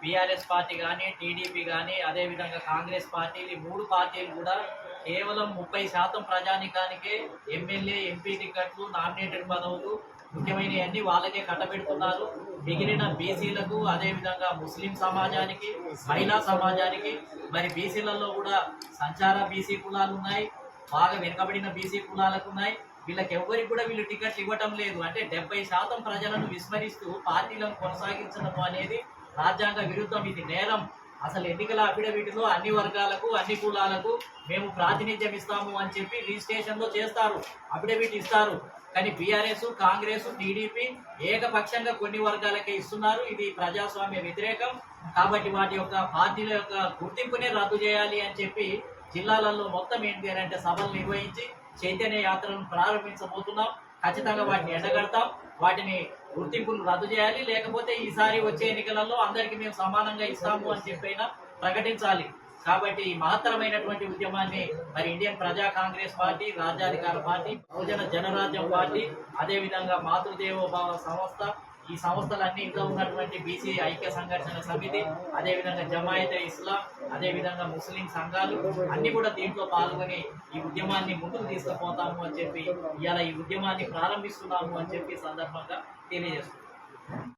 BRS party కానీ, TDP కానీ, అదేవిధంగా కాంగ్రెస్ పార్టీ, ఈ 3 పార్టీలు కూడా కేవలం 30% ప్రజానీకానికే ఎమ్మెల్యే, ఎంపీ టికెట్లు, నామినేటెడ్ పదవులు ముఖ్యమైనవన్నీ వాళ్ళకే కట్టబెడుతున్నారు. మిగిలిన బీసీలకు, అదేవిధంగా ముస్లిం సమాజానికి, మహిళా సమాజానికి, మరి బీసీలలో కూడా సంచార బీసీ కులాలు ఉన్నాయి, బాగా వెనుకబడిన బీసీ కులాలకు ఉన్నాయి. వీళ్ళకి ఎవరికి కూడా వీళ్ళు టికెట్లు ఇవ్వటం లేదు. అంటే 70% ప్రజలను విస్మరిస్తూ పార్టీలను కొనసాగించడం అనేది రాజ్యాంగ విరుద్ధం. ఇది నేరం. అసలు ఎన్నికల అఫిడవిట్లో అన్ని వర్గాలకు, అన్ని కులాలకు మేము ప్రాతినిధ్యం ఇస్తాము అని చెప్పి రిజిస్ట్రేషన్లో చేస్తారు, అఫిడవిట్ ఇస్తారు. కానీ బీఆర్ఎస్, కాంగ్రెస్, టీడీపీ ఏకపక్షంగా కొన్ని వర్గాలకే ఇస్తున్నారు. ఇది ప్రజాస్వామ్య వ్యతిరేకం. కాబట్టి వాటి యొక్క పార్టీల యొక్క గుర్తింపునే రద్దు చేయాలి అని చెప్పి జిల్లాలలో మొత్తం ఏంటి అని అంటే సభలు నిర్వహించి చైతన్య యాత్రను ప్రారంభించబోతున్నాం. ఖచ్చితంగా వాటిని ఎండగడతాం. వాటిని గుర్తింపును రద్దు చేయాలి. లేకపోతే ఈసారి వచ్చే ఎన్నికలలో అందరికీ మేము సమానంగా ఇస్తాము అని చెప్పైనా ప్రకటించాలి. కాబట్టి ఈ మహత్తరమైనటువంటి ఉద్యమాన్ని మరి ఇండియన్ ప్రజా కాంగ్రెస్ పార్టీ, రాజ్యాధికార పార్టీ, బహుజన జనరాజ్యం పార్టీ, అదేవిధంగా మాతృదేవోభావ సంస్థ, ఈ సంస్థలన్నీ ఇంకా ఉన్నటువంటి బీసీ ఐక్య సంఘర్షణ సమితి, అదేవిధంగా జమాయతే ఇస్లాం, అదేవిధంగా ముస్లిం సంఘాలు అన్ని కూడా దీంట్లో పాల్గొని ఈ ఉద్యమాన్ని ముందుకు తీసుకుపోతాము అని చెప్పి ఇవాళ ఈ ఉద్యమాన్ని ప్రారంభిస్తున్నాము అని చెప్పి సందర్భంగా తెలియజేస్తున్నాం.